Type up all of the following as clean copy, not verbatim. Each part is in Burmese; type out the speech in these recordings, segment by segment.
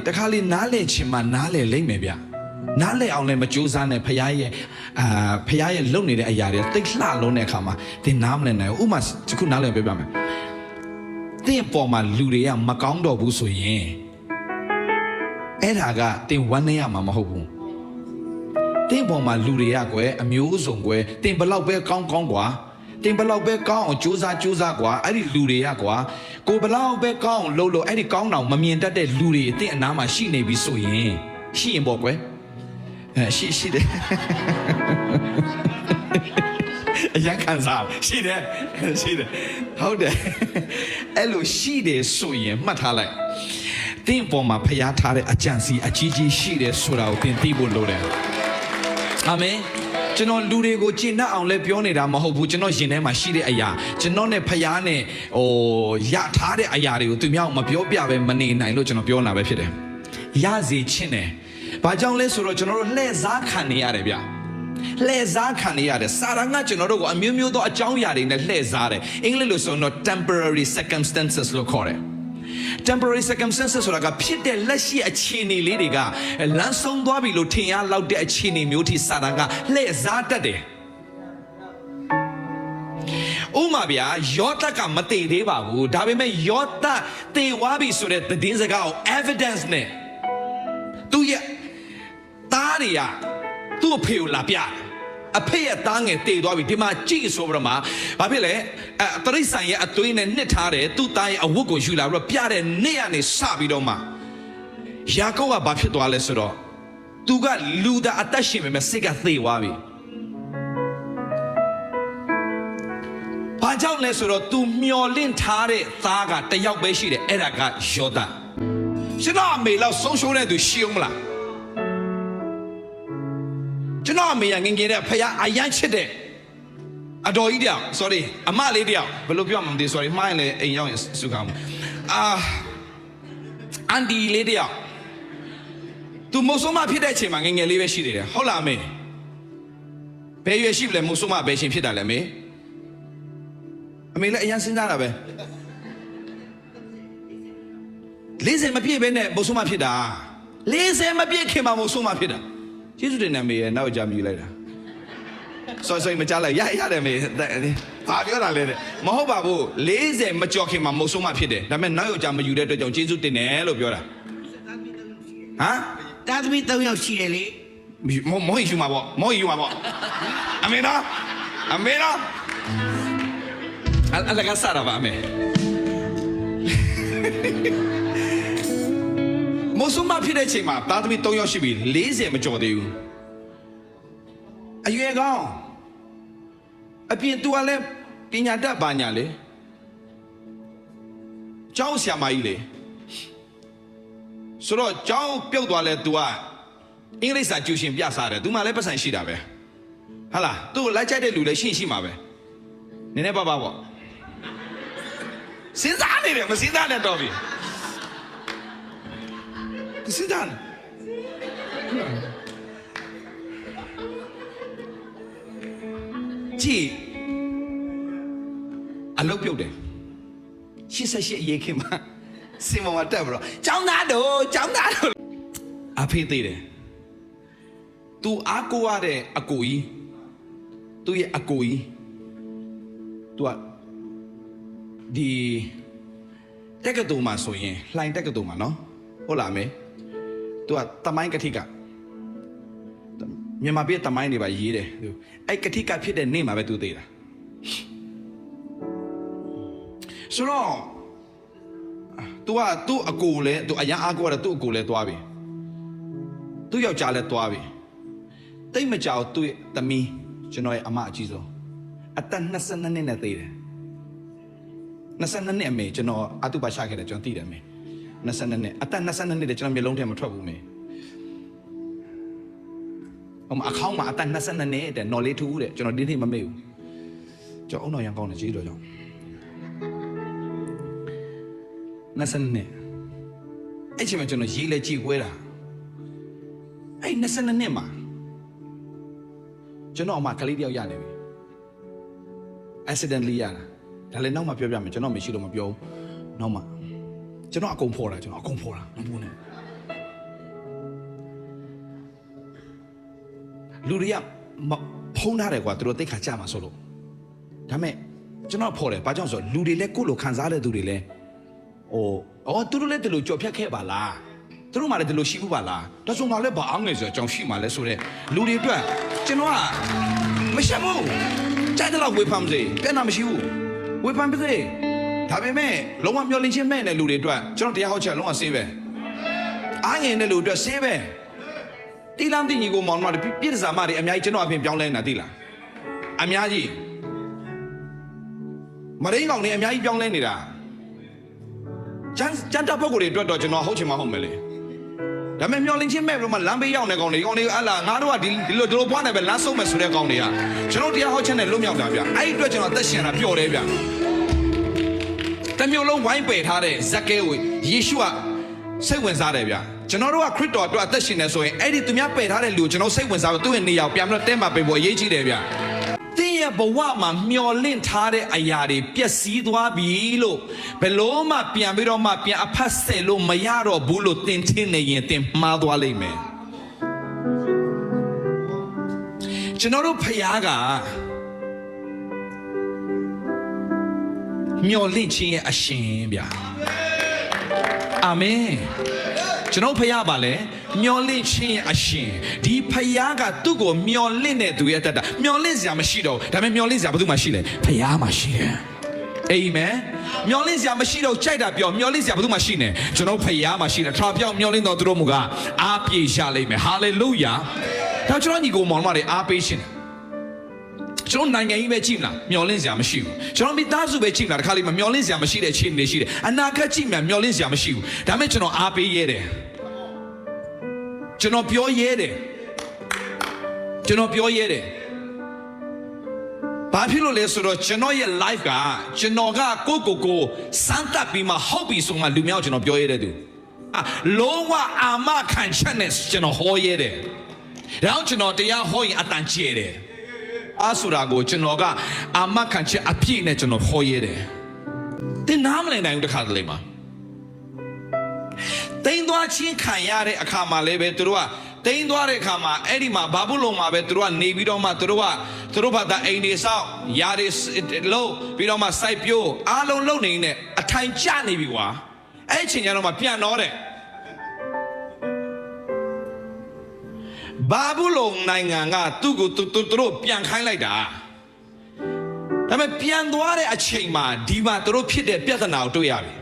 တခါလေနားလေချင်မှနားလေလိမ့်မယ်ဗျနားလေအောင်လည်းမကြိုးစားနဲ့ဖခင်ရဲ့လုံနေတဲ့အရာတွေတိတ်လှလုံးတဲ့အခါမှာသင်နားမလည်နိုင်ဘူးဥမာဒီခုနားလေပြောပြမယ်သင်ပေါ်မှာလူတွေကမကောင်းတော့ဘူးဆိုရင်အဲ့ဒါကသင်ဝမ်းနည်းရမှာမဟုတ်ဘူးသင်ပေါ်မှာလူတွေကကွယ်အမျိုးစုံကွယ်သင်ဘလောက်ပဲကောင်းကွာတင်ဘလောက်ပဲကောင်းအောင်ကြိုးစားကွာအဲ့ဒီလူတွေကကွာကိုဘလောက်ပဲကောင်းအောင်လုပ်အဲ့ဒီကောင်းအောင်မမြင်တတ်တဲ့လူတွေအသင်အနားမှာရှိနေပြီဆိုရင်ရှိရင်ပေါ့ကွယ်ရှိတယ်အရင်ခံစားရှိတယ်ဟုတ်တယ်အဲ့လိုရှိတယ်ဆိုရင်မှတ်ထားလိုက်တင်ပေါ်မှာဖျားထားတဲ့အကြံစီအကြီးကြီးရှိတယ်ဆိုတာကိုသင်သိဖို့လိုတယ်အာမင်ကျွန်တော်လူတွေကိုကျင့်တတ်အောင်လဲပြောနေတာမဟုတ်ဘူးကျွန်တော်ရင်ထဲမှာရှိတဲ့အရာကျွန်တော်နဲ့ဖျားနဲ့ရထားတဲ့အရာတွေကိုသူများမပြောပြပဲမနေနိုင်လို့ကျွန်တော်ပြောလာပဲဖြစ်တယ်ရစီချင်းတယ်ဘာကြောင့်လဲဆိုတော့ကျွန်တော်တို့လှည့်စားခံနေရတယ်ဗျလှည့်စားခံနေရတယ်စာရန်ကကျွန်တော်တို့ကိုအမျိုးမျိုးသောအကြောင်းအရာတွေနဲ့လှည့်စားတယ်အင်္ဂလိပ်လိုဆိုတော့ temporary circumstances လို့ခေါ်တယ် temporary circumstances ဆိုတာကဖြစ်တဲ့လက်ရှိအခြေအနေလေးတွေကလမ်းဆုံးသွားပြီလို့ထင်ရလောက်တဲ့အခြေအနေမျိုးထိစာတန်ကလှည့်စားတတ်တယ်ဥမာဗျာယောသကမတည်သေးပါဘူးဒါပေမဲ့ယောသတည်သွားပြီဆိုတဲ့သတင်းစကားကို evidence နဲ့သူရဲ့သားတွေကသူ့အဖေကိုလာပြအဖေရဲ့သားငယ်တည်သွားပြီဒီမှာကြည့်ဆိုပြီးတော့မှဘာဖြစ်လဲတရိษံရဲ့အသွေးနဲ့နှစ်ထားတယ်သူ့သားရဲ့အဝတ်ကိုယူလာပြီးတော့ပြတဲ့နေ့ကနေစပြီးတော့မှယာကုပ်ကဘာဖြစ်သွားလဲဆိုတော့သူကလူသားအသက်ရှင်ပေမဲ့စိတ်ကသေသွားပြီဘာကြောင့်လဲဆိုတော့သူမျောလင့်ထားတဲ့သားကတယောက်ပဲရှိတယ်အဲ့ဒါကယောသကျွန်တော်အမေလောက်ဆုံးရှုံးတဲ့သူရှိအောင်မလားကျွန်တော်အမေကငငယ်တဲ့ဖခင်အယမ်းချစ်တဲ့အတော်ကြီးတယောက် sorry အမလေးတယောက်ဘယ်လိုပြောမှမသိ sorry မှားရင်လည်းအိမ်ရောက်ရင်စုကောင်းအန်ဒီလေးတယောက်သူမုတ်ဆိုးမဖြစ်တဲ့အချိန်မှာငငယ်လေးပဲရှိနေတယ်ဟုတ်လားအမေဘယ်ရွယ်ရှိလဲမုတ်ဆိုးမဘယ်ချိန်ဖြစ်တာလဲအမေလည်းအယမ်းစဉ်းစားတာပဲ40မပြည့်ပဲနဲ့မုတ်ဆိုးမဖြစ်တာ40မပြည့်ခင်မှာမုတ်ဆိုးမဖြစ်တာကျေးဇူးတင်တယ်မေရဲ့နောက်ကြမြည်လိုက်တာဆော်မကြားလိုက်ရတယ်မေဘာပြောတာလဲမဟုတ်ပါဘူး40မကြော်ခင်မှာမုတ်ဆိုးမဖြစ်တယ်ဒါပေမဲ့နောက်ကြမယူတဲ့အတွက်ကြောင့်ကျေးဇူးတင်တယ်လို့ပြောတာဟမ်တာသမီး3ယောက်ရှိတယ်လေမောယူမှာပေါ့အမေနော်အလကစားရပါအမေမုတ်ဆိုးမဖြစ်တဲ့အချိန်မှာတာသမီး3ယောက်ရှိပြီ40မကြော်သေးဘူးအရွယ်ကောင်းအပြင်သူကလည်းပညာတတ်ပါညာလေကျောင်းဆရာမကြီးလေဆိုတော့ကျောင်းပြုတ်သွားလဲ तू ကအင်္ဂလိပ်စာကျူရှင်ပြစားတယ် तू မှလည်းပတ်စံရှိတာပဲဟာလား तू လိုက်ချိုက်တဲ့လူလည်းရှိမှာပဲနည်းနည်းပါပေါ့စဉ်းစားနေတယ်မစဉ်းစားနဲ့တော့ပြီစဉ်းစားကြည့်အလုပ်ပြုတ်တယ်88အရေးခင်မှာစင်မောင်တက်ပြီးတော့ចောင်းသားတို့အဖေးသေးတယ်သူအားကိုရတဲ့အကိုကြီးသူ့ရဲ့အကိုကြီးသူကဒီတက္ကသိုလ်မှာဆိုရင်လှိုင်တက္ကသိုလ်မှာနော်ဟုတ်လားမေသူကတမိုင်းကတိကမြန်မာပြည်တမိုင်းတွေပါရေးတယ်သူအဲ့ကတိကဖြစ်တဲ့နေ့မှာပဲသူသိတာဆိုတော့သူကသူ့အကိုလဲသူအရန်အားကိုရတယ်သူ့အကိုလဲသွားပြီသူ့ယောက်ျားလဲသွားပြီတိတ်မကြောက်သူ့သမီးကျွန်တော်ရဲ့အမအကြီးဆုံးအသက်22နှစ်နဲ့သိတယ်22နှစ်အမေကျွန်တော်အတုပါချခဲ့တယ်ကျွန်တော်သိတယ်အမေ22နှစ်အသက်22နှစ်တဲ့ကျွန်တော်မျိုးလုံးထဲမထွက်ဘူးမေအခေါင်းမှာအသက်22နှစ်တဲ့နော်လေးထူးတဲ့ကျွန်တော်ဒီနေ့မမေ့ဘူးကျွန်တော်အုံတော်ရန်ကောင်းတယ်ကြီးတော်ကြောင့်22နှစ်အဲ့ချိန်မှာကျွန်တော်ရေးလဲကြည့်ခွဲတာအဲ့22နှစ်မှာကျွန်တော်အမကလေးတယောက်ရနေပြီ accidentally ရတာဒါလည်းနောက်မှပြောပြမယ်ကျွန်တော်မရှိလို့မပြောဘူးနောက်မှကျွန်တော်အကုန်ဖော်တာမပူနဲ့ လူတွေကဖုံးထားတယ်ကွာသူတို့သိခါကြမှာဆိုလို့ဒါမဲ့ကျွန်တော်ဖော်တယ်ဘာကြောင့်ဆိုလူတွေလည်းကိုယ့်လိုခံစားတဲ့သူတွေလည်းသူတို့လည်းဒီလိုကြော်ဖြတ်ခဲ့ပါလားသူတို့မှလည်းဒီလိုရှိဘူးပါလားဒါဆိုငါလည်းဘာအောင်နေဆိုအကြောင်းရှိမှလဲဆိုတဲ့လူတွေအတွက်ကျွန်တော်ကမရှက်ဘူးကြိုက်တော့ဝေဖန်စေပြန်တာမရှိဘူးဝေဖန်ပါစေဒါပေမဲ့လုံးဝမျောလင့်ချင်းမဲ့တဲ့လူတွေအတွက်ကျွန်တော်တရားဟောချက်လုံးဝဆေးပဲအားငယ်တဲ့လူတွေအတွက်ဆေးပဲတီလမ်းတင်ကြီးကိုမောင်မတွေပြည့်စားမတွေအများကြီးကျွန်တော်အပြင်ပြောင်းလဲနေတာသိလားအများကြီးမရင်းကောင်တွေအများကြီးပြောင်းလဲနေတာကျန်တဲ့ပုံကိုယ်တွေအတွက်တော့ကျွန်တော်ဟုတ်ချင်မှဟုတ်မယ်လေဒါပေမဲ့မျောလင့်ချင်းမဲ့လို့မှလမ်းဘေးရောက်နေကောင်တွေအလားငါတို့ကဒီလိုပွားနေပဲလမ်းဆုံးမယ်ဆိုတဲ့ကောင်တွေကကျွန်တော်တရားဟောချက်နဲ့လွတ်မြောက်တာဗျအဲ့ဒီအတွက်ကျွန်တော်သက်ရှင်တာပျော်တယ်ဗျတမျိုးလုံးဝိုင်းပယ်ထားတဲ့ဇက်ကဲကိုယေရှုကစိတ်ဝင်စားတယ်ဗျကျွန်တော်တို့ကခရစ်တော်အတွက်အသက်ရှင်နေဆိုရင်အဲ့ဒီသူများပယ်ထားတဲ့လူကိုကျွန်တော်စိတ်ဝင်စားပြီးသူ့ရဲ့နေရာကိုပြန်ပြီးတော့တဲမှာပေးဖို့အရေးကြီးတယ်ဗျတင်းရဲ့ဘဝမှာမျောလင့်ထားတဲ့အရာတွေပျက်စီးသွားပြီလို့ဘယ်လို့မှပြန်ပြီးတော့မှပြန်အဖတ်ဆက်လို့မရတော့ဘူးလို့သင်ထင်နေရင်သင်မှားသွားလိမ့်မယ်ကျွန်တော်တို့ဖခင်ကမျောလင့်ခြင်းရဲ့အရှင်ဗျာအာမင်ကျွန်တော်ဖခင်ပါလေမျောလင့်ခြင်းရဲ့အရှင်ဒီဖခင်ကသူ့ကိုမျောလင့်တဲ့သူရဲ့တတ်တာမျောလင့်စရာမရှိတော့ဒါပေမဲ့မျောလင့်စရာဘာလို့မှရှိလဲဖခင်မှရှိတယ်အာမင်မျောလင့်စရာမရှိတော့ကြိုက်တာပြောမျောလင့်စရာဘာလို့မှရှိနေကျွန်တော်ဖခင်မှရှိတယ်ထာပြောင်းမျောလင့်တော်သူတို့မူကအားပြေရလိမ့်မယ်ဟာလေလုယာဒါကျွန်တော်ညီကိုမောင်မတွေအားပေးရှင်ကျွန်တော်နိုင်ငံကြီးပဲကြည့်မလားမျောလင့်စရာမရှိဘူးကျွန်တော်မိသားစုပဲကြည့်မလားတခါလေးမမျောလင့်စရာမရှိတဲ့အခြေအနေရှိတယ်အနာဂတ်ကြည့်မှမျောလင့်စရာမရှိဘူးဒါပေမဲ့ကျွန်တော်အားပေးရဲတယ်ကျွန်တော်ပြောရဲတယ်ဘာဖြစ်လို့လဲဆိုတော့ကျွန်တော်ရဲ့ life ကကျွန်တော်ကကိုစမ်းသပ်ပြီးမှဟုတ်ပြီဆိုမှလူမျိုးကျွန်တော်ပြောရဲတဲ့သူလုံးဝအာမခံချက်နဲ့ကျွန်တော်ဟောရဲတယ်ဒါကြောင့်ကျွန်တော်တရားဟောရင်အတန်ကျဲတယ်အားဆိုတာကိုကျွန်တော်ကအာမခံချက်အပြည့်နဲ့ကျွန်တော်ဟောရဲတယ်တင်နားမလည်နိုင်ဘူးတခါတလေမှာတိမ်သွားချင်းခံရတဲ့အခါမှာလည်းပဲသူတို့ကတိမ်သွားတဲ့အခါမှာအဲ့ဒီမှာဘာဘူးလုံးမှာပဲသူတို့ကနေပြီးတော့မှသူတို့ဘာသာအိမ်တွေဆောက်ယာတွေလုံးပြီးတော့မှစိုက်ပျိုးအားလုံးလုံနေနေအထိုင်ကျနေပြီကွာအဲ့အချိန်ကျတော့မှပြန်တော့တဲ့ဘာဘူးလုံးနိုင်ငံကသူ့ကိုသူတို့ပြန်ခိုင်းလိုက်တာဒါပေမဲ့ပြန်သွားတဲ့အချိန်မှာဒီမှာသူတို့ဖြစ်တဲ့ပြဿနာကိုတွေ့ရပြီ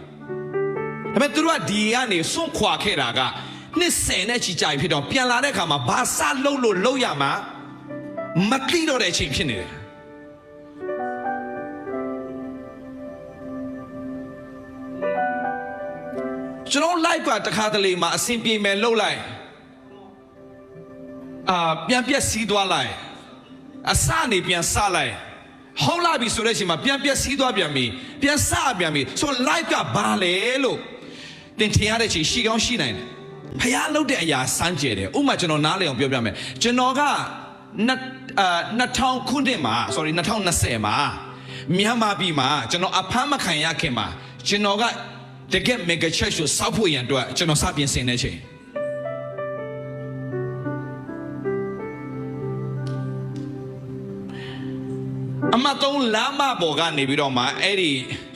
ဒါပေမဲ့သူတို့ကဒီကနေစွန့်ခွာခဲ့တာကနှစ်ဆယ်နဲ့ချီကြာဖြစ်တော့ပြန်လာတဲ့အခါမှာဘာစလုပ်ရမှာမသိတော့တဲ့အချိန်ဖြစ်နေတယ်ကျွန်တော် live ကတခါတလေမှာအဆင်ပြေမယ်လှုပ်လိုက်ပြန်ပြက်စီးသွားလိုက်အစနေပြန်စလိုက်ဟောက်လာပြီဆိုတဲ့အချိန်မှာပြန်ပြက်စီးသွားပြန်ပြီပြန်စပြန်ပြီဆို live ကဘာလဲလို့တင်ထင်ရတဲ့အချိန်ရှိကောင်းရှိနိုင်တယ်ဖျားလုပ်တဲ့အရာစမ်းကြယ်တယ်ဥပမာကျွန်တော်နားလည်အောင်ပြောပြမယ်ကျွန်တော်က2000ခုနှစ်မှာ2020မှာမြန်မာပြည်မှာကျွန်တော်အဖမ်းမခံရခင်မှာကျွန်တော်ကတကယ် mega church ကိုစောက်ဖို့ရန်အတွက်ကျွန်တော်စပြင်ဆင်နေချိန်အမတုံးလမ်းမပေါ်ကနေပြီးတော့မှအဲ့ဒီ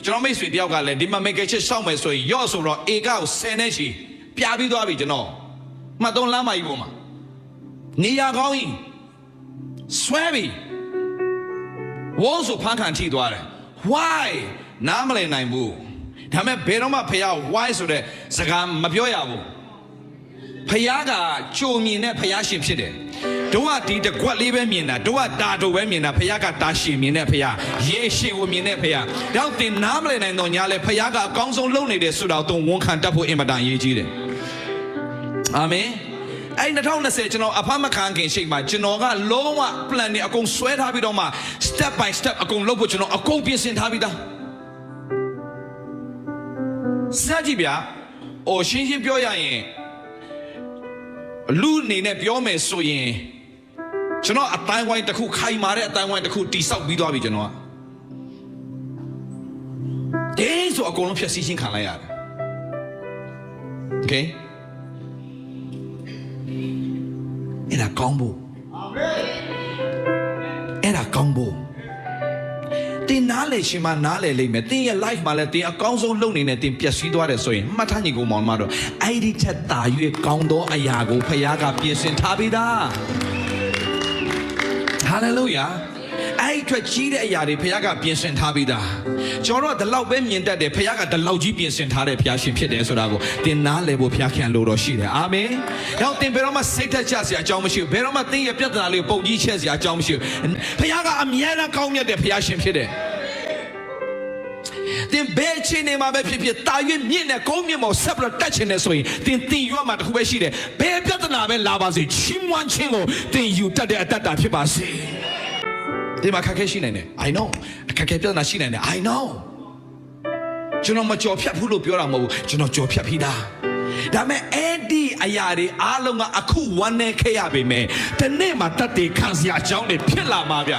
ကျွန်တော်မိတ်ဆွေတယောက်ကလည်းဒီမှာ mega church စောက်မယ်ဆိုရင်ရော့ဆိုတော့ဧကကို10နဲ့ချီပြပြီးသွားပြီကျွန်တော်မှတ်သုံးလမ်းမကြီးပေါ်မှာနေရာကောင်းကြီးဆွဲပြီဝုန်းဆိုဖန်ခံထိသွားတယ် why နားမလည်နိုင်ဘူးဒါပေမဲ့ဘယ်တော့မှဖခင် why ဆိုတဲ့စကားမပြောရဘူးဖခင်ကကြုံမြင်တဲ့ဖခင်ရှင်ဖြစ်တယ်တို့ကဒီတကွက်လေးပဲမြင်တာတို့ကတာတို့ပဲမြင်တာဖခင်ကတာရှင်မြင်တဲ့ဖခင်ရေရှင်ကိုမြင်တဲ့ဖခင်တော့တင်နားမလည်နိုင်တော့ညာလဲဖခင်ကအကောင်းဆုံးလုပ်နေတယ်ဆိုတော့သူဝန်ခံတတ်ဖို့အင်မတန်အရေးကြီးတယ်အာမင်အဲ့2020ကျွန်တော်အဖမ်းမခံခင်ရှိမှကျွန်တော်ကလုံးဝ plan တွေအကုန်ဆွဲထားပြီးတော့မှ step by step အကုန်လုပ်ဖို့ကျွန်တော်အကုန်ပြင်ဆင်ထားပြီးသားစကြည့်ဗျာရှင်းပြောရရင်လူနေနဲ့ပြောမယ်ဆိုရင်ကျွန်တော်အတိုင်းဝိုင်းတစ်ခုခိုင်မာတဲ့အတိုင်းဝိုင်းတစ်ခုတိဆောက်ပြီးသွားပြီကျွန်တော်ကတင်းဆိုအကုန်လုံးဖြည့်ဆည်းခြင်းခံလိုက်ရတယ် okay အဲ့ဒါကောင်းဖို့ အဲ့ဒါကောင်းဖို့တင်နားလေရှင်မနားလေလိမ့်မယ်တင်ရဲ့ life မှာလည်းတင်အကောင်းဆုံးလုပ်နေတဲ့တင်ပျက်စီးသွားတယ်ဆိုရင်မှတ်ထားညီကောင်မောင်မတော်အဲ့ဒီထက်သာ၍ကောင်းသောအရာကိုဖခင်ကပြင်ဆင်ထားပြီးသား Hallelujah အဲ့ဒီထွက်ကြီးတဲ့အရာတွေဖခင်ကပြင်ဆင်ထားပြီးသားကျွန်တော်တို့ကဒီလောက်ပဲမြင်တတ်တယ်ဖခင်ကဒီလောက်ကြီးပြင်ဆင်ထားတဲ့ဖခင်ရှင်ဖြစ်တယ်ဆိုတာကိုတင်နားလေဖို့ဖခင်ခံလို့တော့ရှိတယ်အာမင်တော့တင်ဘယ်တော့မှစိတ်သက်ကြစရာအကြောင်းမရှိဘူးဘယ်တော့မှတင်ရဲ့ပြဿနာလေးကိုပုံကြီးချက်စရာအကြောင်းမရှိဘူးဖခင်ကအမြဲတမ်းကောင်းမြတ်တဲ့ဖခင်ရှင်ဖြစ်တယ်တင်ဘယ်ချင်းနေမှာပဲဖြစ်ဖြစ်တာရွေးမြင့်တဲ့ကုန်းမြင့်ပေါ်ဆက်ပြီးတက်ချင်တယ်ဆိုရင်တင်ရွတ်မှာတခုပဲရှိတယ်ဘယ်ပြဿနာပဲလာပါစေချီးမွမ်းခြင်းကိုတင်ယူတတ်တဲ့အတ္တတာဖြစ်ပါစေဒီမှာခက်ခဲရှိနိုင်တယ် I know ခက်ခဲပြဿနာရှိနိုင်တယ် I know ကျွန်တော်မကြော်ဖြတ်ဘူးလို့ပြောတာမဟုတ်ဘူးကျွန်တော်ကြော်ဖြတ်ပြီးသားဒါမဲ့အဲ့ဒီအရာတွေအားလုံးကအခုဝမ်းနေခဲ့ရပေမဲ့ဒီနေ့မှာတတ်တည်ခံစရာအကြောင်းတွေဖြစ်လာမှာဗျ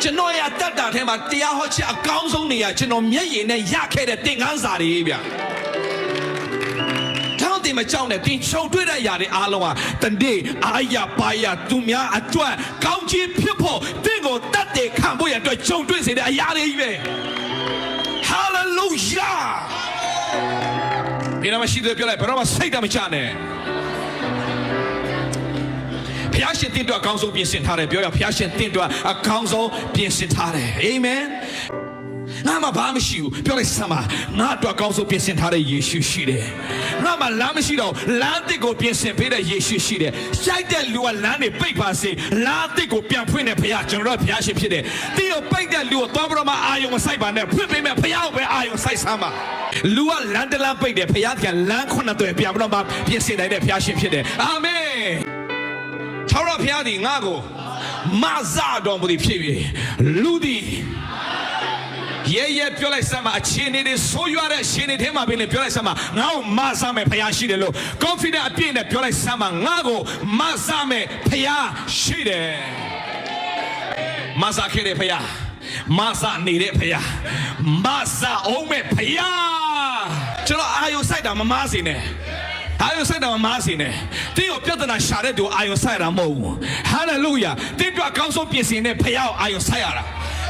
ကျွန်တော်ရတတ်တာထဲမှာတရားဟောချက်အကောင်းဆုံးနေရကျွန်တော်မျက်ရည်နဲ့ရခဲ့တဲ့သင်ခန်းစာတွေဗျတောင်းတင်မကြောက်နဲ့တင်ချုံတွေ့တဲ့ຢာတွေအားလုံးဟာတနေ့အာရပါရသူများအတွက်ကောင်းခြင်းဖြစ်ဖို့တင်ကိုတတ်တယ်ခံဖို့ရအတွက်ချုံတွေ့စေတဲ့အရာတွေကြီးပဲဟာလေလုယာဘယ်တော့မှရှိတယ်ပြောလိုက်ဘယ်တော့မှစိတ်တမချနဲ့ဖျားရှင်တင်တော့အကောင်းဆုံးပြင်ဆင်ထားတယ်ပြောရဖျားရှင်တင်တော့အကောင်းဆုံးပြင်ဆင်ထားတယ်အာမင်ငါမှဘာမှမရှိဘူးပြောလိုက်စမ်းပါငါတော့အကောင်းဆုံးပြင်ဆင်ထားတဲ့ယေရှုရှိတယ်ငါမှလမ်းမရှိတော့လမ်းတစ်ကိုပြင်ဆင်ပေးတဲ့ယေရှုရှိတယ်ရှိုက်တဲ့လူကလမ်းတွေပိတ်ပါစေလမ်းတစ်ကိုပြန်ဖွင့်တဲ့ဖျားကျွန်တော်တို့ဖျားရှင်ဖြစ်တယ်တင်းကိုပိတ်တဲ့လူကိုသွားပြီးတော့မှအာယုံမဆိုင်ပါနဲ့ဖွင့်ပေးမယ်ဖျားကိုပဲအာယုံဆိုင်စမ်းပါလူကလမ်းတလမ်းပိတ်တယ်ဖျားကလမ်းခုနှစ်သွယ်ပြန်ပြီးတော့မှပြင်ဆင်နိုင်တဲ့ဖျားရှင်ဖြစ်တယ်အာမင်ထာဝရဘုရားသည်ငါ့ကိုမဆတော်မူသည်ဖြစ်၍လူသည်ရဲပြောလိုက်စမ်းမအခြေအနေတွေဆိုးရွားတဲ့အခြေအနေထဲမှာပဲလေပြောလိုက်စမ်းမငါ့ကိုမဆမယ်ဖခင်ရှိတယ်လို့ confident အပြည့်နဲ့ပြောလိုက်စမ်းမငါ့ကိုမဆမယ်ဖခင်ရှိတယ်မဆခဲ့တဲ့ဖခင်မဆနေတဲ့ဖခင်မဆအောင်မဲ့ဖခင်ကျွန်တော်အာယုစိုက်တာမမားစေနဲ့အာယုစိုက်တာမမားစေနဲ့တင်းကိုပြဿနာရှာတဲ့သူအာယုစိုက်တာမဟုတ်ဘူးဟာလေလုယာတင်းတို့အကောင်းဆုံးပြင်ဆင်တဲ့ဖခင်ကိုအာယုစိုက်ရတာ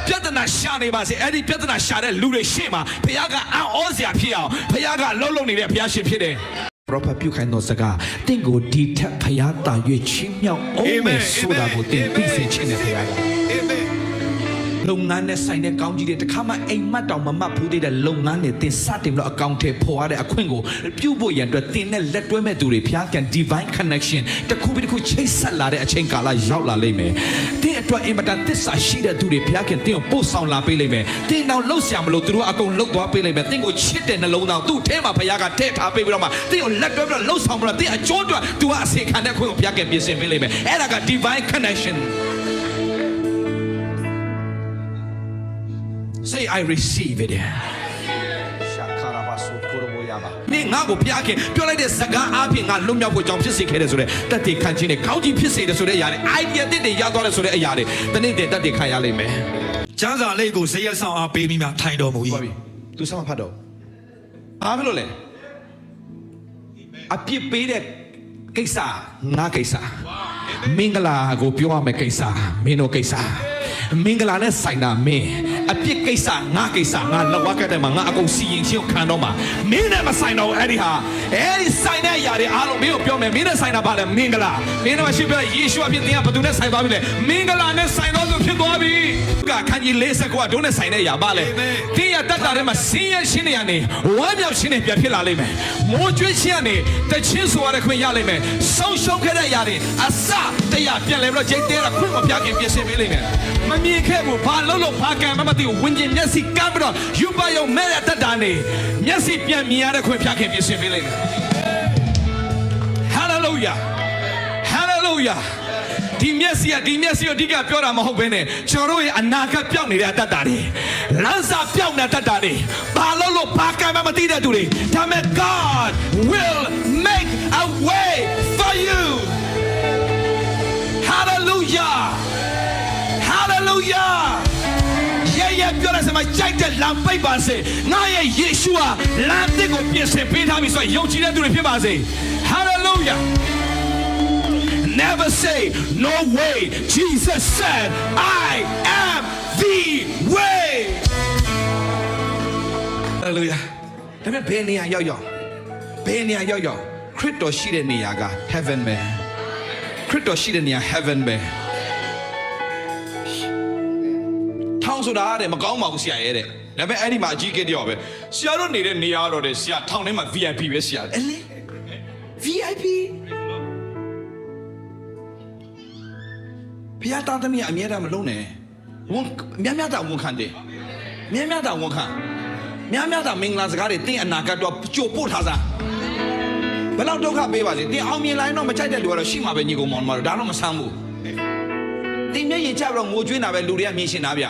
ပြဿနာရှာနေပါစေအဲ့ဒီပြဿနာရှာတဲ့လူတွေရှေ့မှာဘုရားကအံ့ဩစရာဖြစ်အောင်ဘုရားကလှုပ်လှုပ်နေတဲ့ဘုရားရှင်ဖြစ်တယ်ပရောဖက်ပြုခိုင်းသောစကားတင့်ကိုဒီထက်ဘုရားတာ၍ချင်းမြောက်အောင်မယ်ဆိုတာကိုတင်သိစေခြင်းနဲ့ဘုရားကလုပ်ငန်းနဲ့ဆိုင်တဲ့ကောင်းကြီးတွေတခါမှအိမ်မက်တောင်မမတ်ဘူးသေးတဲ့လုပ်ငန်းတွေတင်စတင်ပြီးတော့အကောင့်ထဲပေါ်ရတဲ့အခွင့်ကိုပြုဖို့ရန်အတွက်တင်နဲ့လက်တွဲမဲ့သူတွေဘုရားက divine connection တခုပြီးတခုချိတ်ဆက်လာတဲ့အချိန်ကာလရောက်လာလိမ့်မယ်တင်အတွက်အင်မတန်သစ္စာရှိတဲ့သူတွေဘုရားကတင်ကိုပို့ဆောင်လာပေးလိမ့်မယ်တင်တော့လှုပ်ရှားမလို့သူတို့အကုန်လှုပ်သွားပေးလိမ့်မယ်တင်ကိုချစ်တဲ့နှလုံးသားသူ့ထဲမှာဘုရားကထည့်ထားပေးပြီးတော့မှတင်ကိုလက်တွဲပြီးတော့လှုပ်ဆောင်ပြီးတော့တင်အကျိုးအတွက်သူကအစေခံတဲ့ခွင့်ကိုဘုရားကပြင်ဆင်ပေးလိမ့်မယ်အဲ့ဒါက divine connection Say I receive it. နေငါ့ကိုဘုရားခင်ပြောလိုက်တဲ့စကားအပြင်ငါလွတ်မြောက်ဖို့ကြောင့်ဖြစ်စေခဲ့တယ်ဆိုတဲ့တတ်တည်ခံခြင်းနဲ့ကောင်းကြီးဖြစ်စေတယ်ဆိုတဲ့အရာတွေ idea တစ်တွေရသွားတယ်ဆိုတဲ့အရာတွေတနေ့တည်းတတ်တည်ခံရလိမ့်မယ်ကျမ်းစာလေးကိုဇယက်ဆောင်အားပေးပြီးမှထိုင်တော်မူ၏သူစမဖတ်တော့အားဖြစ်လို့လေအပြစ်ပေးတဲ့ကိစ္စငါကိစ္စမင်္ဂလာကိုပြောရမယ့်ကိစ္စမင်းတို့ကိစ္စမင်္ဂလာနဲ့ဆိုင်တာမင်းအပြစ်ကိစ္စငါကိစ္စငါလောက်ဝကတဲ့မှာငါအကုန်စီရင်ချင်းခံတော့မှာမင်းနဲ့မဆိုင်တော့အဲ့ဒီဟာအဲ့ဒီဆိုင်တဲ့အရာတွေအားလုံးမင်းကိုပြောမယ်မင်းနဲ့ဆိုင်တာဘာလဲမင်္ဂလာမင်းတို့ရှိပြယေရှုအပြစ်တင်ကဘသူနဲ့ဆိုင်သွားပြီလဲမင်္ဂလာနဲ့ဆိုင်တော့သူဖြစ်သွားပြီကခန်းကြီး49ကဒုနဲ့ဆိုင်တဲ့အရာဘာလဲတင်းရတတ်တာထဲမှာဆင်းရဲခြင်းတွေကနေဝမ်းမြောက်ခြင်းတွေပြန်ဖြစ်လာလိမ့်မယ်မိုးကျွေးခြင်းကနေတချင်းဆိုရတဲ့ခွင့်ရလိမ့်မယ်ဆုံးရှုံးခဲ့တဲ့အရာတွေအစတရားပြန်လဲပြီးတော့ဂျိတ်တဲတာခွင့်မပြခင်ပြင်ဆင်ပေးလိမ့်မယ်မမြင်ခဲ့ဘူးဘာလို့ဘာကံမသိဘူးဝิญဉ်မျက်စိကမ်းပြီးတော့ယူပါယုံမဲ့တဲ့တတ်တာနေမျက်စိပြန်မြင်ရတဲ့ခွင့်ပြခင်ပြင်ဆင်ပေးလိမ့်မယ်ဟာလေလုယာဟာလေလုယာဒီမျက်စိကိုအဓိကပြောတာမဟုတ်ဘဲနဲ့ကျွန်တော်တို့ရဲ့အနာဂတ်ပြောင်းနေတဲ့အတ္တတွေလမ်းစာပြောင်းနေတဲ့တတ်တာတွေဘာလို့ဘာကံမသိတဲ့သူတွေဒါမဲ့ God will make a way for you hallelujah hallelujah ရဲ့ပြောရစမှာကြိုက်တဲ့လမ်းပိတ်ပါစေငါရဲ့ယေရှုဟာလမ်းတစ်ကိုပြင်ဆင်ပေးထားပြီဆိုရင်ယုံကြည်တဲ့သူတွေဖြစ်ပါစေ hallelujah never say no way. Jesus said, I am the way. Hallelujah. ဒါပေမဲ့ဘယ်နေရာရောက်ရောက်ဘယ်နေရာရောက်ရောက်ခရစ်တော်ရှိတဲ့နေရာက heaven ပဲခရစ်တော်ရှိတဲ့နေရာ heaven ပဲထောင်ဆိုတာတဲ့မကောင်းပါဘူးဆရာရဲ့တဲ့ဒါပေမဲ့အဲ့ဒီမှာအကြီးကဲတယောက်ပဲဆရာတို့နေတဲ့နေရာတော့တဲ့ဆရာထောင်ထဲမှာ VIP ပဲဆရာအဲ့လေ VIP ဘုရားသားသမီးအမြဲတမ်းမလုံးနဲ့ဝန်များများတာဝန်ခံတယ်များများတာဝန်ခံများများတာမင်္ဂလာစကားတွေတင်းအနာဂတ်တော့ကြိုပို့ထားစားဘယ်လောက်ဒုက္ခပေးပါစေတင်းအောင်မြင်လာရင်တော့မကြိုက်တဲ့လူကတော့ရှိမှာပဲညီကောင်မောင်တို့ဒါတော့မဆမ်းဘူးတင်းမျက်ရည်ကျတော့ငိုကြွေးတာပဲလူတွေကမြင်ရှင်တာဗျ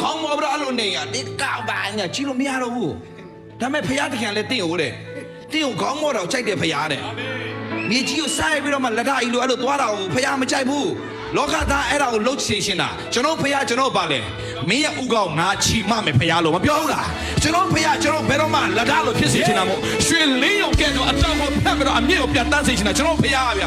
ခေါင်းမောဘရအလိုနေရတင်းကောက်ပါညာကြည့်လို့မရတော့ဘူးဒါပေမဲ့ဖခင်တခင်လည်းတင်းဟုတ်တယ်တင်းကိုခေါင်းမောတော့ကြိုက်တယ်ဖခင်တဲ့မြေကြီးကိုစားပြီးတော့မှလက်ထအီလိုအဲ့လိုသွားတာကိုဖခင်မကြိုက်ဘူးလောကသားအဲ့ဒါကိုလှုပ်ရှင်ရှင်တာကျွန်တော်ဖခင်ကျွန်တော်ပါလေမင်းရဲ့ဥကောက်ငါချီမမယ်ဖခင်လို့မပြောဘူးလားကျွန်တော်ဖခင်ကျွန်တော်ဘယ်တော့မှလက်ထလို့ဖြစ်စေချင်တာမဟုတ်ရွှေလင်းရုံကဲတော့အတောင်ကိုဖက်ပြီးတော့အမြင့်ကိုပြန်တန်းစေချင်တာကျွန်တော်ဖခင်ပါဗျ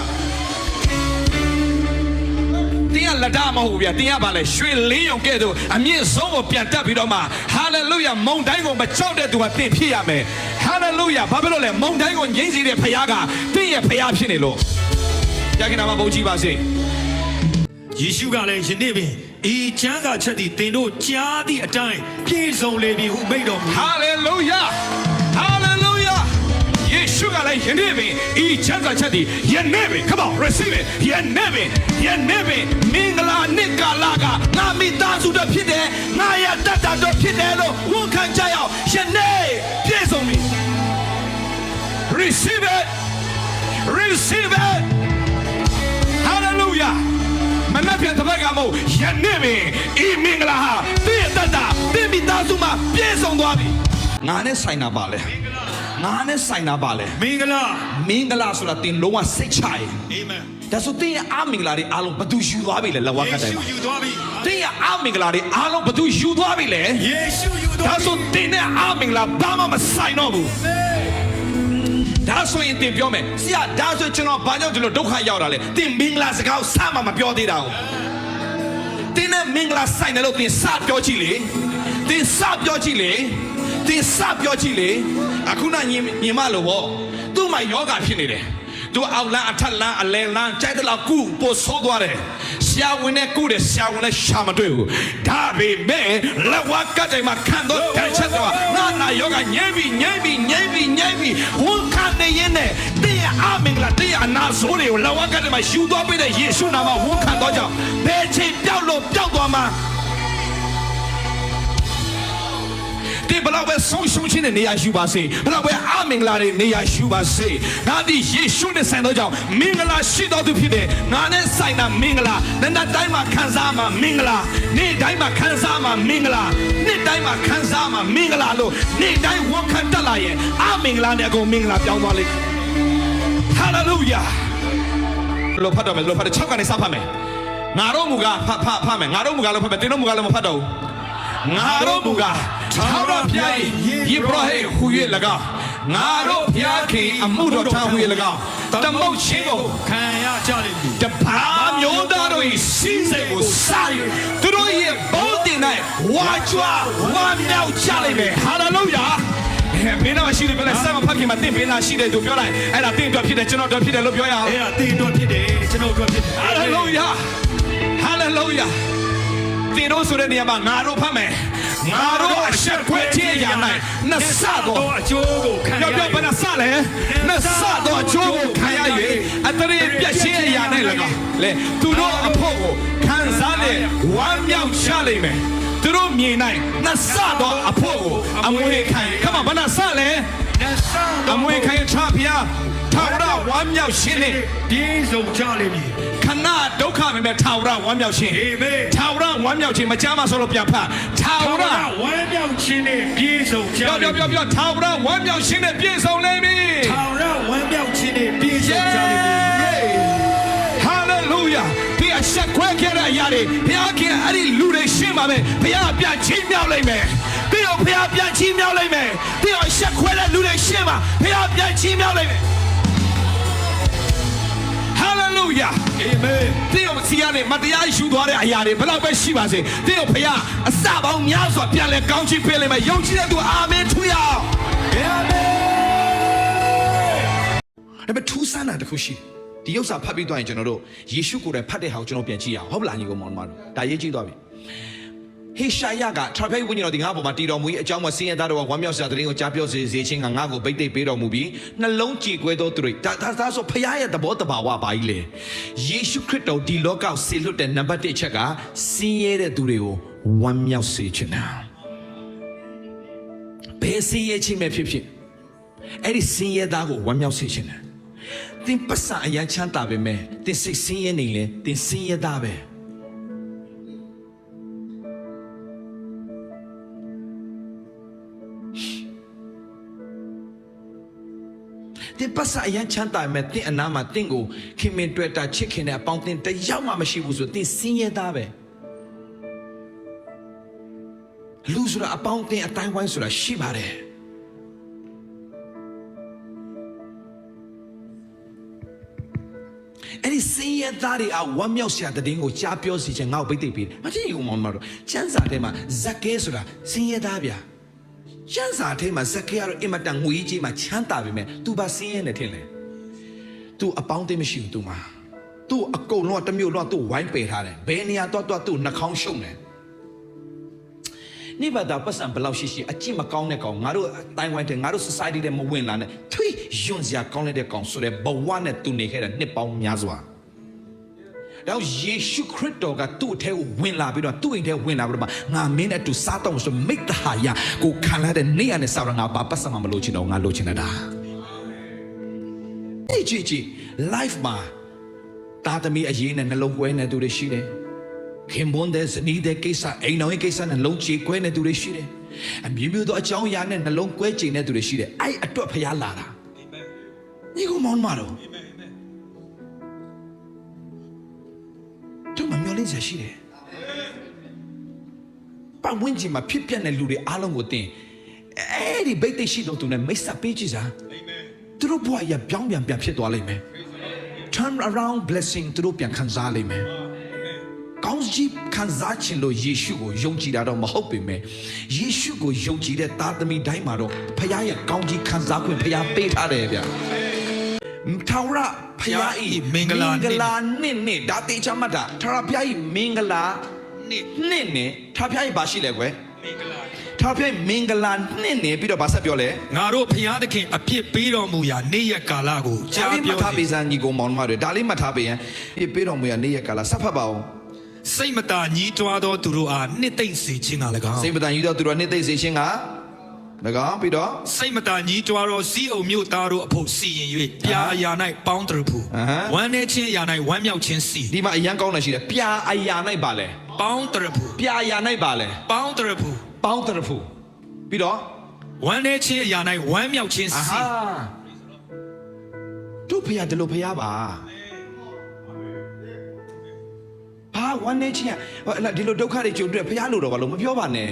တင်းကလက်ထမဟုတ်ဗျာတင်းကပါလေရွှေလင်းရုံကဲတော့အမြင့်ဆုံးကိုပြန်တက်ပြီးတော့မှဟာလေလုယာမုန်တိုင်းကိုမကြောက်တဲ့သူကတင်းဖြစ်ရမယ်ဟာလေလုယာဘာဖြစ်လို့လဲမုန်တိုင်းကိုငြိမ့်စေတဲ့ဖခင်ကတင်းရဲ့ဖခင်ဖြစ်နေလို့ရခင်နာမှာဘုန်းကြီးပါစေယေရှုကလည်းယနေ့ပင်ဤချမ်းသာချက်သည်သင်တို့ကြားသည့်အတိုင်းပြည့်စုံလေပြီဟုမိန့်တော်မူ Hallelujah Hallelujah ယေရှုကလည်းယနေ့ပင်ဤချမ်းသာချက်သည်ယနေ့ပင် Come on receive it ယနေ့ပင်မင်္ဂလာနှစ်ကာလကငါမိသားစုတို့ဖြစ်တယ်ငါရတတ်တာတို့ဖြစ်တယ်လို့ဝန်ခံကြရအောင်ယနေ့ပြည့်စုံပြီ Receive it Hallelujahမနက်ဖြန်တစ်ပတ်ကမဟုတ်ယနေ့ပင်ဤမင်္ဂလာဟာတည့်တတ်တာတင့်မိသားစုမှာပြည့်စုံသွားပြီငါနဲ့ဆိုင်တာပါလေငါနဲ့ဆိုင်တာပါလေမင်္ဂလာဆိုတာတင်လုံးဝစိတ်ချရင်အာမင်ဒါဆိုတင်ရဲ့အမင်္ဂလာတွေအားလုံးဘသူယူသွားပြီလဲလက်ဝါးကတိုင်မှာယေရှုယူသွားပြီတင်ရဲ့အမင်္ဂလာတွေအားလုံးဘသူယူသွားပြီလဲယေရှုယူသွားပြီဒါဆိုတင်ရဲ့အမင်္ဂလာဘာမှမဆိုင်တော့ဘူးဒါဆိုရင်တင်ပြောမယ်ဆရာဒါဆိုကျွန်တော်ဘာကြောင့်ဒီလိုဒုက္ခရောက်တာလဲတင်မင်္ဂလာစကားစမှမပြောသေးတာတင်နဲ့မင်္ဂလာဆိုင်တယ်လို့တင်စပြောကြည့်လေတင်စပြောကြည့်လေအခုနညီမလို့ဗောသူ့မှာယောဂဖြစ်နေတယ်သူအောက်လန်းအထက်လန်းအလဲလန်းကြိုက်တဲ့လောက်ကုပို့ဆိုးသွားတယ်ဆရာဝန်နဲ့ကုတယ်ဆရာဝန်လည်းရှာမတွေ့ဘူးဒါပေမဲ့လက်ဝါးကတ်တိုင်မှာခံတော့တန်ချက်တော့နာယောဂညှိပြီးဝန်ခံနေရင်နဲ့တရားအမင်္ဂလာတရားအနာဆိုးတွေကိုလက်ဝါးကတ်တိုင်မှာယူသွားပေးတဲ့ယေရှုနာမဝန်ခံတော့ကြောင့်ဘယ်ချိန်ပြောက်သွားမှာဒီဘလောက်ပဲဆုံးရှုံးခြင်းနဲ့နေရာယူပါစေဘလောက်ပဲအမင်္ဂလာတွေနေရာယူပါစေငါဒီယေရှုနဲ့ဆိုင်တော့ကြောင့်မင်္ဂလာရှိတော်သူဖြစ်တယ်ငါနဲ့ဆိုင်တာမင်္ဂလာနတ်တိုင်းမှာခံစားမှာမင်္ဂလာနေ့တိုင်းမှာခံစားမှာမင်္ဂလာနေ့တိုင်းမှာခံစားမှာမင်္ဂလာလို့နေ့တိုင်းဝန်ခံတတ်လာရင်အမင်္ဂလာနဲ့အကုန်မင်္ဂလာပြောင်းသွားလိမ့်ဟာလေလုယာလို့ဖတ်တော့မယ်လို့ဖတ်တယ်6ကနေစဖတ်မယ်ငါတို့မူကဖတ်မယ်ငါတို့မူကလို့ဖတ်မယ်တင်းတို့မူကလည်းမဖတ်တော့ဘူးငါတို့မူကထာဝရဘုရားယေဘရဟိဟူ၍၎င်းငါတို့ဘုရားခင်အမှုတော်ထားဟူ၍၎င်းတမုတ်ချင်းကိုခံရကြလိမ့်မည်တပါမျိုးသားတို့၏စီးစိမ်ကိုစား၍သူတို့ရဲ့ဘုန်းတင်၌ဝါကြွားဝါမြောက်ကြလိမ့်မယ်ဟာလေလုယာဘယ်နာရှိတယ်ဘယ်လဲဆက်မဖတ်ခင်မှာတင်ဘယ်နာရှိတယ်သူပြောလိုက်အဲ့ဒါတင်တော့ဖြစ်တယ်ကျွန်တော်တော့ဖြစ်တယ်လို့ပြောရအောင်အဲ့ဒါတင်တော့ဖြစ်တယ်ကျွန်တော်တော့ဖြစ်တယ်ဟာလေလုယာတင်တို့ဆိုတဲ့နေရာမှာငါတို့ဖတ်မယ်ငါတို့အဆက်ခွဲခြင်းရနိုင်နှဆတော့အကျိုးကိုခံရဘယ်နှဆလဲနှဆတော့အကျိုးကိုခံရ၍အတရေပြည့်ခြင်းရနိုင်လည်းလေသူတို့အဖို့ကိုခံစားလေဝမ်းမြောက်ချလိမ့်မယ်သူတို့မြင်နိုင်နှဆတော့အဖို့ကိုအမွေခံခမဘယ်နှဆလဲအမွေခံချဖျားထာဝရဝမ်းမြောက်ခြင်းနဲ့ပြည့်စုံကြလိမ့်မည်ခဏဒုက္ခပဲမဲ့ထာဝရဝမ်းမြောက်ခြင်းအာမင်ထာဝရဝမ်းမြောက်ခြင်းမကြားမဆိုလို့ပြန်ဖတ်ထာဝရဝမ်းမြောက်ခြင်းနဲ့ပြည့်စုံကြလိမ့်မည်ပြောထာဝရဝမ်းမြောက်ခြင်းနဲ့ပြည့်စုံလိမ့်မည်ထာဝရဝမ်းမြောက်ခြင်းနဲ့ပြည့်စုံကြလိမ့်မည်ဟာလေလုယာဒီအဆက်ခွဲခဲ့တဲ့အရာတွေဘုရားခင်အဲ့ဒီလူတွေရှင်းပါပဲဘုရားပြန်ချင်းမြောက်လိမ့်မယ်ဒီတော့ဘုရားပြန်ချင်းမြောက်လိမ့်မယ်ဒီတော့ဆက်ခွဲတဲ့လူတွေရှင်းပါဘုရားပြန်ချင်းမြောက်လိမ့်မယ်Hallelujah ယာ အာမင် တင်းကိုစီကနေမတရားယူသွားတဲ့အရာတွေဘယ်တော့ပဲရှိပါစေတင်းကိုဖခင်အစပေါင်းများစွာပြန်လဲကောင်းချီးပေးလိမ့်မယ်ယုံကြည်တဲ့သူအာမင်ထူရအောင် အာမင် ဒါပေမဲ့ထူးဆန်းတာတစ်ခုရှိဒီဥစ္စာဖတ်ပြီးသွားရင်ကျွန်တော်တို့ယေရှုကိုယ်တိုင်ဖတ်တဲ့ဟာကိုကျွန်တော်ပြန်ကြည့်ရအောင်ဟုတ်ပလားညီကောင်မောင်တို့ဒါရေးကြည့်သွားပြီဟေရှာယကထရဖိတ်ဝိညာဉ်တော်ဒီငါ့ပေါ်မှာတည်တော်မူ၏အကြောင်းမှာစင်ရသားတော်ကဝမ်းမြောက်စရာတရင်ကိုကြားပြောစေခြင်းကငါ့ကိုဗိတ်သိက်ပေးတော်မူပြီးနှလုံးကြည်ကွဲသောသူတွေဒါဆိုဖခင်ရဲ့သဘောတဘာဝပါကြီးလေယေရှုခရစ်တော်ဒီလောကကိုဆေလွတ်တဲ့နံပါတ်1အချက်ကစင်ရတဲ့သူတွေကိုဝမ်းမြောက်စေခြင်းတာဘယ်စင်ရခြင်းပဲဖြစ်ဖြစ်အဲ့ဒီစင်ရသားကိုဝမ်းမြောက်စေခြင်းတာသင်ပတ်စံအရန်ချမ်းသာပေမဲ့သင်စိတ်ဆင်းရဲနေလေသင်ဆင်းရဲသားပဲသင်ပတ်စံအရန်ချမ်းသာပေမဲ့သင်အနာမှာသင်ကိုခင်မင်တွေ့တာချစ်ခင်တဲ့အပေါင်းသင်တယောက်မှမရှိဘူးဆိုသင်ဆင်းရဲသားပဲလူဆိုတာအပေါင်းသင်အတိုင်းဝိုင်းဆိုတာရှိပါတယ်အဲ့ဒီစင်ရသားတွေအဝမ်းမြောက်စရာတဲ့တင်းကိုကြားပြောစီခြင်းငါ့ကိုပိတ်သိပ်ပြီးမကြည့်ဘူးမောင်မတော်ကျမ်းစာထဲမှာဇက်ကဲဆိုတာစင်ရသားဗျာကျမ်းစာထဲမှာဇက်ကဲကတော့အင်မတန်ငွေကြီးမှာချမ်းသာပြီမဲ့ तू ဘာစင်ရနေထင်လဲ तू အပေါင်းသိမရှိဘူး तू မှာ तू အကုန်လုံးတမျိုးလုံး तू ဝိုင်းပယ်ထားတယ်ဘယ်နေရာတော့ तू နှာခေါင်းရှုံတယ်နိဗ္ဗာန်ပတ်စံဘလောက်ရှိအကြည့်မကောင်းတဲ့ကောင်ငါတို့အတိုင်းဝိုင်းတဲ့ငါတို့ society တဲ့မဝင်လာနဲ့ထွေးယွန်စရာကောင်းတဲ့ကောင်ဆိုတဲ့ဘဝနဲ့သူနေခဲ့တဲ့နှစ်ပေါင်းများစွာတော့ယေရှုခရစ်တော်ကသူ့အထဲကိုဝင်လာပြီးတော့သူ့အိမ်ထဲဝင်လာပြီးတော့ငါမင်းနဲ့တူစားတော့ဆိုမိတ္တဟာယကိုခံလာတဲ့နေ့နဲ့ဆောက်ရငါဘာပတ်စံမလို့ချင်တော့ငါလို့ချင်တာအေးကြီး life မှာတာသမီအရေးနဲ့နှလုံးကွဲနေသူတွေရှိတယ်ခင်ပွန်းတဲ့ဇနီးတဲ့ကိစ္စအိမ်တော်ရဲ့ကိစ္စနဲ့လုံးချေကွဲနေသူတွေရှိတယ်အမျိုးသောအကြောင်းအရာနဲ့နှလုံးကွဲချင်တဲ့သူတွေရှိတယ်အဲ့အတွက်ဖျားလာတာညီကောင်မောင်မတော်တို့မမျောလင့်စရာရှိတယ်ပတ်ဝန်းကျင်မှာဖြစ်ပျက်တဲ့လူတွေအားလုံးကိုတင်အဲ့ဒီဘိတ်သိရှိတော်သူနဲ့မိတ်ဆက်ပေးကြည့်စားသူတို့ဘဝရပြောင်းပြန်ဖြစ်သွားလိမ့်မယ် turn around blessing သူတို့ပြန်ခံစားလိမ့်မယ်ကောင်းကြီးခံစားခြင်းလို့ယေရှုကိုယုံကြည်တာတော့မဟုတ်ပေမဲ့ယေရှုကိုယုံကြည်တဲ့သားသမီးတိုင်းမှာတော့ဖခင်ရဲ့ကောင်းကြီးခံစားခွင့်ဖခင်ပေးထားတယ်ဗျာထာဝရဖခင်၏မင်္ဂလာနဲ့ဒါတေချမှတ်တာထာဝရဖခင်၏မင်္ဂလာနဲ့ထာဝရဖခင်ဘာရှိလဲကွယ်ထာဝရဖခင်မင်္ဂလာနဲ့ပြီးတော့ဗာဆက်ပြောလဲငါတို့ဖခင်သခင်အပြစ်ပေးတော်မူရာနေ့ရက်ကာလကိုကြားပြောထားပေးစမ်းညီကောင်မောင်မတွေဒါလေးမှတ်ထားပေးရင်ပြစ်ပေးတော်မူရာနေ့ရက်ကာလဆက်ဖတ်ပါဦးစိတ်မသာညီးတွားသောသူတို့အားနှစ်သိမ့်စေခြင်းက၎င်းစိတ်မသာညီးသောသူတို့နှစ်သိမ့်စေခြင်းက၎င်းပြီးတော့စိတ်မသာညီးတွားသောစီးအုံမြို့သားတို့အဖို့စီရင်၍ပြာအရာ၌ပေါင်းတရဖူဝမ်းနေခြင်းအရာ၌ဝမ်းမြောက်ခြင်းစီဒီမှာအရန်ကောင်းတာရှိတယ်ပြာအရာ၌ပါလဲပေါင်းတရဖူပြာအရာ၌ပါလဲပေါင်းတရဖူပြီးတော့ဝမ်းနေခြင်းအရာ၌ဝမ်းမြောက်ခြင်းစီတို့ဖခင်တလို့ဖခင်ပါဘာဝမ်းနေချင်းဒီလိုဒုက္ခတွေကြုံတွေ့ဖခင်လို့တော့ဘာလို့မပြောပါနဲ့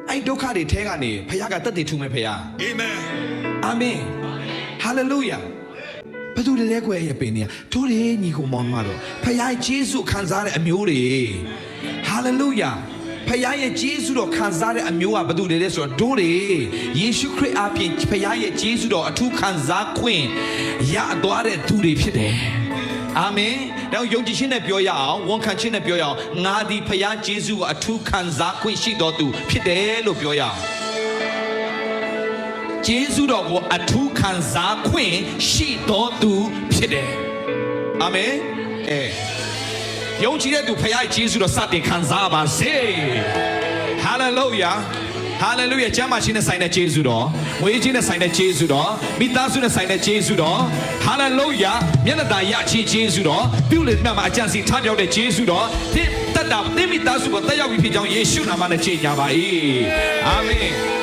အဲ့ဒုက္ခတွေထဲကနေဖခင်ကတက်တည်ထူမဲ့ဖခင်အာမင်အာမင်ဟာလေလုယာဘယ်သူတွေလဲကွယ်ရဲ့ပင်နေတို့တွေညီကိုမောင်မတော်ဖခင်ရဲ့ယေရှုခံစားတဲ့အမျိုးတွေဟာလေလုယာဖခင်ရဲ့ယေရှုတော်ခံစားတဲ့အမျိုးကဘယ်သူတွေလဲဆိုတော့တို့တွေယေရှုခရစ်အပြင်ဖခင်ရဲ့ယေရှုတော်အထူးခံစားခွင့်ရသွားတဲ့သူတွေဖြစ်တယ်အာမင်တော့ယုံကြည်ခြင်းနဲ့ပြောရအောင်ဝန်ခံခြင်းနဲ့ပြောရအောင်ငါဒီဖခင်ယေရှုကိုအထူးခံစားခွင့်ရှိတော်သူဖြစ်တယ်လို့ပြောရအောင်ယေရှုတော်ကိုအထူးခံစားခွင့်ရှိတော်သူဖြစ်တယ်အာမင်ယုံကြည်တဲ့သူဖခင်ယေရှုတော်စတင်ခံစားပါစေဟာလေလုယာဟာလေလုယာကျမ်းမာခြင်းနဲ့ဆိုင်တဲ့ယေရှုတော်ဝေခြင်းနဲ့ဆိုင်တဲ့ယေရှုတော်မိသားစုနဲ့ဆိုင်တဲ့ယေရှုတော်ဟာလေလုယာမျက်နှာသာရခြင်းယေရှုတော်ပြုလေမြတ်မှာအကြံစီထားပြောတဲ့ယေရှုတော်သင်တတ်တာသင်မိသားစုကိုတက်ရောက်ပြီးဖြစ်ကြောင်းယေရှုနာမနဲ့ကြေညာပါ၏အာမင်